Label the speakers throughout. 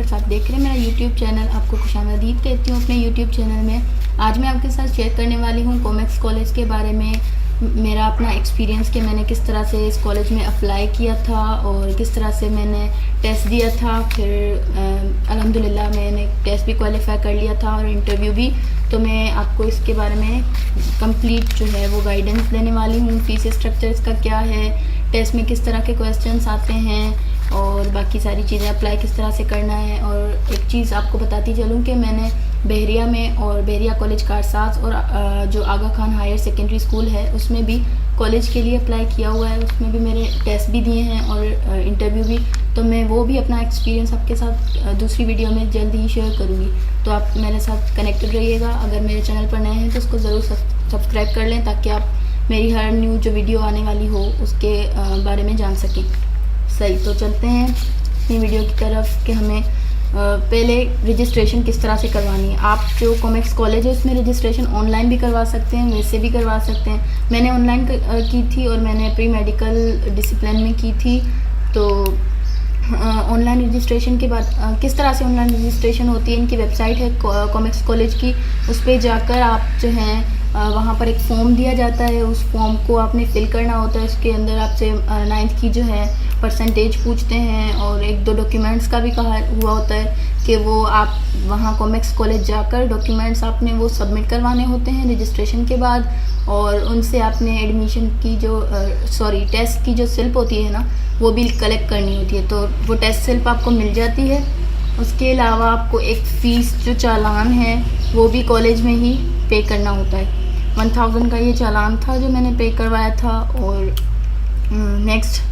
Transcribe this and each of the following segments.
Speaker 1: Viewers, आप देख रहे हैं मेरा यूट्यूब चैनल। आपको खुशामदीद कहती हूँ अपने यूट्यूब चैनल में। आज मैं आपके साथ शेयर करने वाली हूँ कॉमेक्स कॉलेज के बारे में, मेरा अपना एक्सपीरियंस कि मैंने किस तरह से इस कॉलेज में अप्लाई किया था और किस तरह से मैंने टेस्ट दिया था। फिर अल्हम्दुलिल्लाह मैंने टेस्ट भी क्वालिफाई कर लिया था और इंटरव्यू भी। तो मैं आपको इसके बारे में कंप्लीट जो है वो गाइडेंस देने वाली हूँ। फीस स्ट्रक्चर इसका क्या है, टेस्ट में किस तरह के क्वेश्चंस आते हैं और बाकी सारी चीज़ें, अप्लाई किस तरह से करना है। और एक चीज़ आपको बताती चलूँ कि मैंने बहरिया में और बहरिया कॉलेज कारसाज और जो आगा खान हायर सेकेंडरी स्कूल है उसमें भी कॉलेज के लिए अप्लाई किया हुआ है। उसमें भी मैंने टेस्ट भी दिए हैं और इंटरव्यू भी। तो मैं वो भी अपना एक्सपीरियंस आपके साथ दूसरी वीडियो में जल्द ही शेयर करूँगी। तो आप मेरे साथ कनेक्टेड रहिएगा। अगर मेरे चैनल पर नए हैं तो उसको ज़रूर सब्सक्राइब कर लें ताकि आप मेरी हर न्यू जो वीडियो आने वाली हो उसके बारे में जान सकें। सही, तो चलते हैं अपनी वीडियो की तरफ कि हमें पहले रजिस्ट्रेशन किस तरह से करवानी है। आप जो कॉमेक्स कॉलेज है उसमें रजिस्ट्रेशन ऑनलाइन भी करवा सकते हैं, वैसे भी करवा सकते हैं। मैंने ऑनलाइन की थी और मैंने प्री मेडिकल डिसिप्लिन में की थी। तो ऑनलाइन रजिस्ट्रेशन के बाद किस तरह से ऑनलाइन रजिस्ट्रेशन होती है, इनकी वेबसाइट है कॉमेक्स कॉलेज की। उस पर जाकर आप जो हैं वहाँ पर एक फ़ॉर्म दिया जाता है, उस फॉर्म को आपने फ़िल करना होता है। उसके अंदर आपसे 9th की जो है परसेंटेज पूछते हैं और एक दो डॉक्यूमेंट्स का भी कहा हुआ होता है कि वो आप वहाँ कॉमेक्स कॉलेज जाकर डॉक्यूमेंट्स आपने वो सबमिट करवाने होते हैं रजिस्ट्रेशन के बाद। और उनसे आपने एडमिशन की जो टेस्ट की जो स्लिप होती है ना, वो भी कलेक्ट करनी होती है। तो वो टेस्ट स्लिप आपको मिल जाती है। उसके अलावा आपको एक फ़ीस जो चालान है वो भी कॉलेज में ही पे करना होता है। 1000 का ये चालान था जो मैंने पे करवाया था। और नेक्स्ट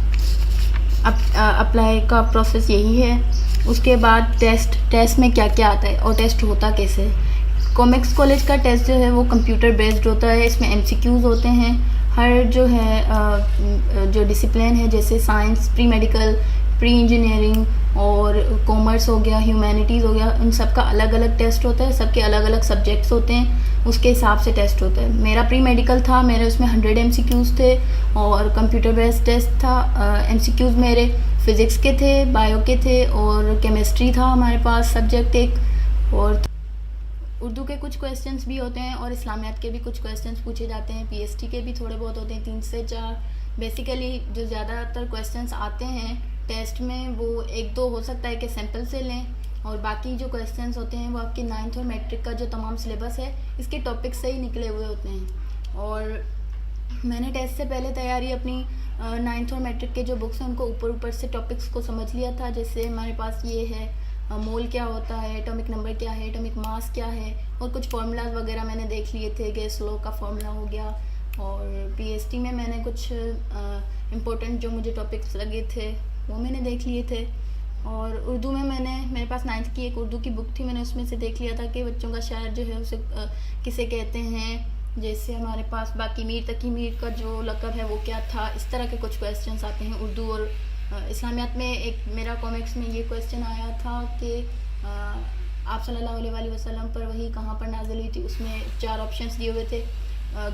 Speaker 1: अप्लाई का प्रोसेस यही है। उसके बाद टेस्ट में क्या क्या आता है और टेस्ट होता कैसे है। कॉमेक्स कॉलेज का टेस्ट जो है वो कंप्यूटर बेस्ड होता है। इसमें MCQs होते हैं। हर जो है जो डिसिप्लिन है, जैसे science, pre medical, pre engineering और कॉमर्स हो गया, ह्यूमैनिटीज़ हो गया, उन सब का अलग अलग टेस्ट होता है। सबके अलग अलग सब्जेक्ट्स होते हैं, उसके हिसाब से टेस्ट होता है। मेरा प्री मेडिकल था, मेरे उसमें 100 MCQs थे और कंप्यूटर बेस्ड टेस्ट था। MCQs मेरे फिज़िक्स के थे, बायो के थे और केमिस्ट्री था हमारे पास सब्जेक्ट एक। और उर्दू के कुछ क्वेश्चंस भी होते हैं और इस्लामियात के भी कुछ क्वेश्चंस पूछे जाते हैं। PST के भी थोड़े बहुत होते हैं, 3 से 4। बेसिकली जो ज़्यादातर क्वेश्चंस आते हैं टेस्ट में वो 1-2 हो सकता है कि सैम्पल से लें, और बाकी जो क्वेश्चंस होते हैं वो आपके 9th और मैट्रिक का जो तमाम सिलेबस है इसके टॉपिक से ही निकले हुए होते हैं। और मैंने टेस्ट से पहले तैयारी अपनी 9th और मैट्रिक के जो बुक्स हैं उनको ऊपर से टॉपिक्स को समझ लिया था। जैसे हमारे पास ये है मोल क्या होता है, एटॉमिक नंबर क्या है, एटॉमिक मास क्या है, और कुछ फार्मूलाज वगैरह मैंने देख लिए थे। गैस लॉ का फार्मूला हो गया। और PST में मैंने कुछ इम्पोर्टेंट जो मुझे टॉपिक्स लगे थे वो मैंने देख लिए थे। और उर्दू में मेरे पास 9th की एक उर्दू की बुक थी, मैंने उसमें से देख लिया था कि बच्चों का शायर जो है उसे किसे कहते हैं। जैसे हमारे पास बाकी मीर तकी मीर का जो लक़ब है वो क्या था। इस तरह के कुछ क्वेश्चंस आते हैं उर्दू और इस्लामियात में। एक मेरा कॉमिक्स में ये क्वेश्चन आया था कि आप सल्लल्लाहु अलैहि वसल्लम पर वही कहाँ पर नाज़िल हुई थी। उसमें 4 ऑप्शंस दिए हुए थे,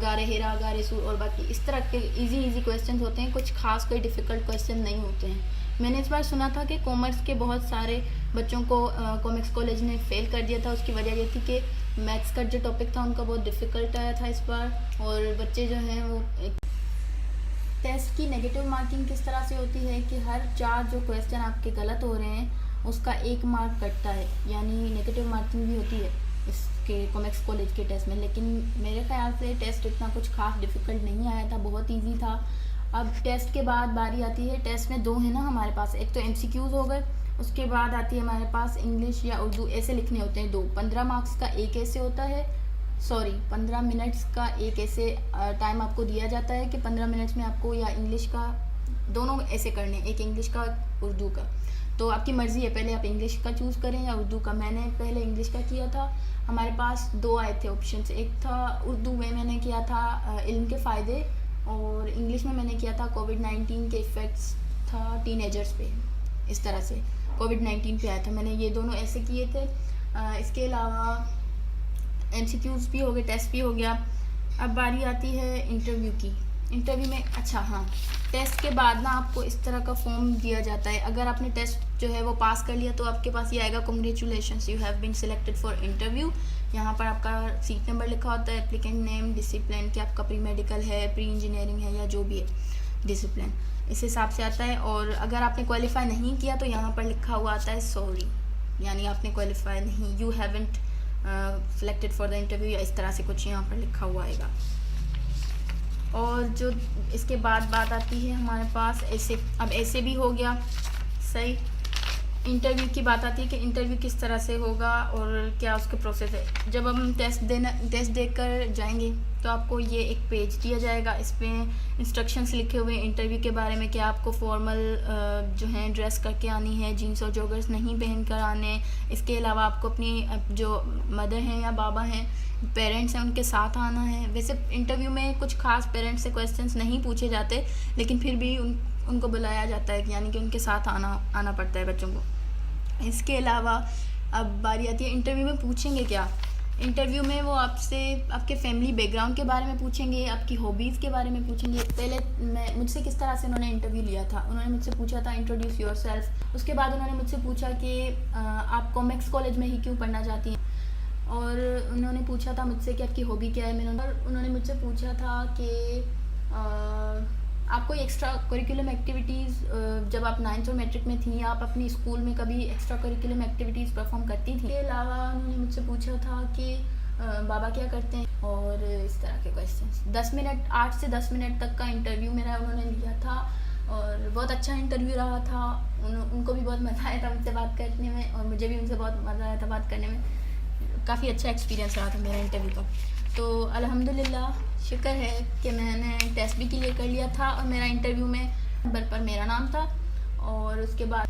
Speaker 1: गारे हिरा, गारे सूर और बाकी। इस तरह के इजी क्वेश्चंस होते हैं, कुछ खास कोई डिफ़िकल्ट क्वेश्चन नहीं होते हैं। मैंने इस बार सुना था कि कॉमर्स के बहुत सारे बच्चों को कॉमेक्स कॉलेज ने फ़ेल कर दिया था। उसकी वजह ये थी कि मैथ्स का जो टॉपिक था उनका बहुत डिफ़िकल्ट आया था इस बार। और बच्चे जो हैं वो टेस्ट की नेगेटिव मार्किंग किस तरह से होती है कि हर 4 जो क्वेश्चन आपके गलत हो रहे हैं उसका 1 मार्क कटता है, यानी नेगेटिव मार्किंग भी होती है इसके कॉमेक्स कॉलेज के टेस्ट में। लेकिन मेरे ख्याल से टेस्ट इतना कुछ खास डिफ़िकल्ट नहीं आया था, बहुत ईजी था। अब टेस्ट के बाद बारी आती है, टेस्ट में 2 है ना हमारे पास, एक तो MCQs हो गए, उसके बाद आती है हमारे पास इंग्लिश या उर्दू, ऐसे लिखने होते हैं 2। 15 मार्क्स का एक ऐसे होता है, 15 मिनट्स का एक ऐसे टाइम आपको दिया जाता है कि 15 मिनट्स में आपको या इंग्लिश का दोनों ऐसे करने, एक इंग्लिश का उर्दू का। तो आपकी मर्ज़ी है, पहले आप इंग्लिश का चूज़ करें या उर्दू का। मैंने पहले इंग्लिश का किया था। हमारे पास 2 आए थे ऑप्शन, एक था उर्दू में मैंने किया था इल्म के फ़ायदे, और इंग्लिश में मैंने किया था कोविड-19 के इफ़ेक्ट्स था टीनेजर्स पे। इस तरह से कोविड-19 पे आया था। मैंने ये दोनों ऐसे किए थे। इसके अलावा MCQs भी हो गए, टेस्ट भी हो गया। अब बारी आती है इंटरव्यू की। इंटरव्यू में अच्छा हाँ, टेस्ट के बाद ना आपको इस तरह का फॉर्म दिया जाता है। अगर आपने टेस्ट जो है वो पास कर लिया तो आपके पास ये आएगा, congratulations you have been selected for interview. यहाँ पर आपका सीट नंबर लिखा होता है, एप्लीकेंट नेम, डिसिप्लिन कि आपका प्री मेडिकल है, प्री इंजीनियरिंग है या जो भी है डिसिप्लिन, इस हिसाब से आता है। और अगर आपने क्वालिफाई नहीं किया तो यहाँ पर लिखा हुआ आता है सॉरी, यानी आपने क्वालिफाई नहीं, you haven't selected for the interview या इस तरह से कुछ यहाँ पर लिखा हुआ आएगा। और जो इसके बाद बात आती है हमारे पास ऐसे, अब ऐसे भी हो गया सही। इंटरव्यू की बात आती है कि इंटरव्यू किस तरह से होगा और क्या उसके प्रोसेस है। जब हम टेस्ट देकर जाएंगे तो आपको ये एक पेज दिया जाएगा, इसमें इंस्ट्रक्शंस लिखे हुए हैं इंटरव्यू के बारे में कि आपको फॉर्मल जो है ड्रेस करके आनी है, जीन्स और जॉगर्स नहीं पहन कर आने। इसके अलावा आपको अपनी जो मदर हैं या बाबा हैं, पेरेंट्स हैं, उनके साथ आना है। वैसे इंटरव्यू में कुछ खास पेरेंट्स से क्वेश्चंस नहीं पूछे जाते, लेकिन फिर भी उनको बुलाया जाता है, यानी कि उनके साथ आना पड़ता है बच्चों को। इसके अलावा अब बारी आती है इंटरव्यू में पूछेंगे क्या। इंटरव्यू में वो आपसे आपके फैमिली बैकग्राउंड के बारे में पूछेंगे, आपकी हॉबीज़ के बारे में पूछेंगे। पहले मुझसे किस तरह से उन्होंने इंटरव्यू लिया था, उन्होंने मुझसे पूछा था इंट्रोड्यूस योरसेल्फ। उसके बाद उन्होंने मुझसे पूछा कि आप कॉमेक्स कॉलेज में ही क्यों पढ़ना चाहती हैं, और उन्होंने पूछा था मुझसे कि आपकी हॉबी क्या है। उन्होंने मुझसे पूछा था कि आप कोई एक्स्ट्रा करिकुलम एक्टिविटीज़ जब आप 9th और मैट्रिक में थी, आप अपनी स्कूल में कभी एक्स्ट्रा करिकुलम एक्टिविटीज़ परफॉर्म करती थी। इसके अलावा उन्होंने मुझसे पूछा था कि बाबा क्या करते हैं, और इस तरह के क्वेश्चंस। 10 मिनट 8 से 10 मिनट तक का इंटरव्यू मेरा उन्होंने लिया था, और बहुत अच्छा इंटरव्यू रहा था। उनको भी बहुत मज़ा आया था मुझसे बात करने में, और मुझे भी उनसे बहुत मज़ा आया था बात करने में। काफ़ी अच्छा एक्सपीरियंस रहा था मेरा इंटरव्यू का। तो अल्हम्दुलिल्लाह शुक्र है कि मैंने टेस्ट भी क्लियर कर लिया था, और मेरा इंटरव्यू में नंबर पर मेरा नाम था। और उसके बाद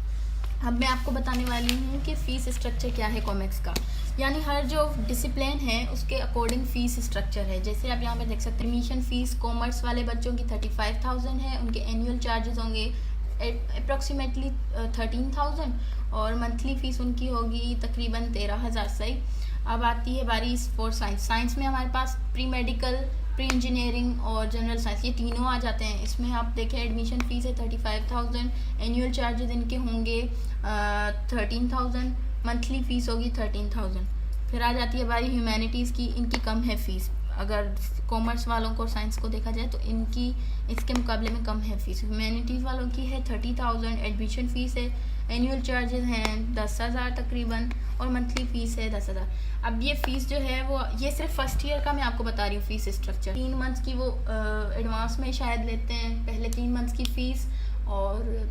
Speaker 1: अब मैं आपको बताने वाली हूँ कि फ़ीस स्ट्रक्चर क्या है कॉमेक्स का। यानी हर जो डिसिप्लिन है उसके अकॉर्डिंग फ़ीस स्ट्रक्चर है। जैसे आप यहाँ पे देख सकते हैं, एडमिशन फ़ीस कॉमर्स वाले बच्चों की 35,000 है, उनके एनुअल चार्जेस होंगे अप्रॉक्सीमेटली 13,000, और मंथली फ़ीस उनकी होगी तकरीबन 13,000 सही। अब आती है बारी फॉर साइंस। साइंस में हमारे पास प्री मेडिकल, प्री इंजीनियरिंग और जनरल साइंस, ये तीनों आ जाते हैं। इसमें आप देखें एडमिशन फ़ीस है 35,000, एनुअल चार्जेस इनके होंगे 13,000, मंथली फ़ीस होगी 13,000। फिर आ जाती है बारी ह्यूमैनिटीज़ की, इनकी कम है फ़ीस। अगर कॉमर्स वालों को और साइंस को देखा जाए तो इनकी इसके मुकाबले में कम है फ़ीस। ह्यूमैनिटीज़ वालों की है 30,000 एडमिशन फ़ीस है, एनुअल चार्जेस हैं 10,000 तकरीबन, और मंथली फ़ीस है 10,000। अब ये फ़ीस जो है वो ये सिर्फ फर्स्ट ईयर का मैं आपको बता रही हूँ फ़ीस स्ट्रक्चर। 3 मंथ्स की वो एडवांस में शायद लेते हैं, पहले 3 मंथ्स की फ़ीस और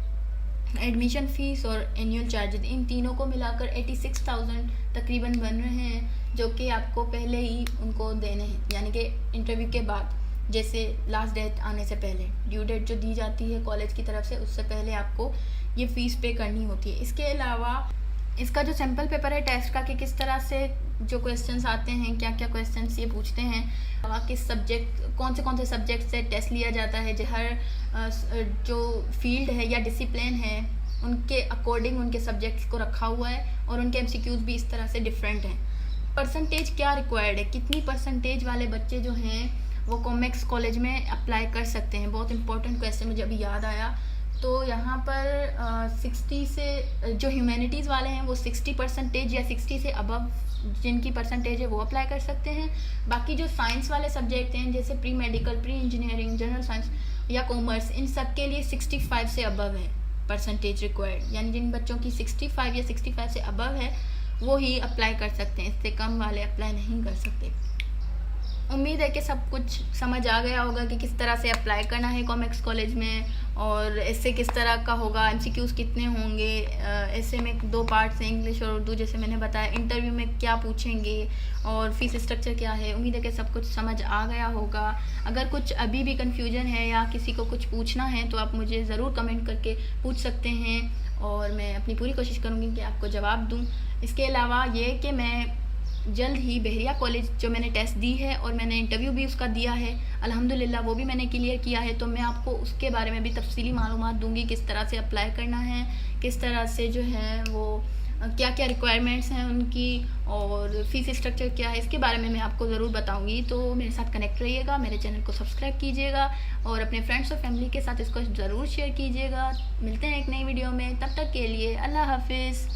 Speaker 1: एडमिशन फ़ीस और एनुअल चार्जेस, इन तीनों को मिलाकर 86,000 तकरीबन बन रहे हैं, जो कि आपको पहले ही उनको देने हैं। यानी कि इंटरव्यू के बाद, जैसे लास्ट डेट आने से पहले, ड्यू डेट जो दी जाती है कॉलेज की तरफ से, उससे पहले आपको ये फ़ीस पे करनी होती है। इसके अलावा इसका जो सैम्पल पेपर है टेस्ट का, कि किस तरह से जो क्वेश्चंस आते हैं, क्या क्या क्वेश्चंस ये पूछते हैं, किस सब्जेक्ट कौन से सब्जेक्ट से टेस्ट लिया जाता है, हर जो फील्ड है या डिसिप्लिन है उनके अकॉर्डिंग उनके सब्जेक्ट्स को रखा हुआ है, और उनके एमसीक्यूज़ भी इस तरह से डिफरेंट हैं। परसेंटेज क्या रिक्वायर्ड है, कितनी परसेंटेज वाले बच्चे जो हैं वो कॉमेक्स कॉलेज में अप्लाई कर सकते हैं, बहुत इंपॉर्टेंट क्वेश्चन मुझे अभी याद आया। तो यहाँ पर 60 से जो ह्यूमैनिटीज़ वाले हैं वो 60% या 60 से अबव जिनकी परसेंटेज है वो अप्लाई कर सकते हैं। बाकी जो साइंस वाले सब्जेक्ट हैं, जैसे pre medical, pre engineering, general science या कॉमर्स, इन सब के लिए 65 से अबव है परसेंटेज रिक्वायर्ड। यानी जिन बच्चों की 65 या 65 से अबव है वो ही अप्लाई कर सकते हैं, इससे कम वाले अप्लाई नहीं कर सकते। उम्मीद है कि सब कुछ समझ आ गया होगा कि किस तरह से अप्लाई करना है कॉमेक्स कॉलेज में, और ऐसे किस तरह का होगा, एमसीक्यूज़ कितने होंगे। ऐसे में 2 पार्ट्स हैं, इंग्लिश और उर्दू, जैसे मैंने बताया। इंटरव्यू में क्या पूछेंगे और फीस स्ट्रक्चर क्या है। उम्मीद है कि सब कुछ समझ आ गया होगा। अगर कुछ अभी भी कन्फ्यूजन है या किसी को कुछ पूछना है तो आप मुझे ज़रूर कमेंट करके पूछ सकते हैं, और मैं अपनी पूरी कोशिश करूँगी कि आपको जवाब दूँ। इसके अलावा ये कि मैं जल्द ही बहरिया कॉलेज जो मैंने टेस्ट दी है और मैंने इंटरव्यू भी उसका दिया है, अल्हम्दुलिल्लाह वो भी मैंने क्लियर किया है, तो मैं आपको उसके बारे में भी तफसीली मालूमात दूंगी, किस तरह से अप्लाई करना है, किस तरह से जो है वो क्या क्या रिक्वायरमेंट्स हैं उनकी और फीस स्ट्रक्चर क्या है, इसके बारे में मैं आपको ज़रूर बताऊंगी। तो मेरे साथ कनेक्ट रहिएगा, मेरे चैनल को सब्सक्राइब कीजिएगा और अपने फ्रेंड्स और फैमिली के साथ इसको ज़रूर शेयर कीजिएगा। मिलते हैं एक नई वीडियो में, तब तक के लिए अल्लाह हाफिज़।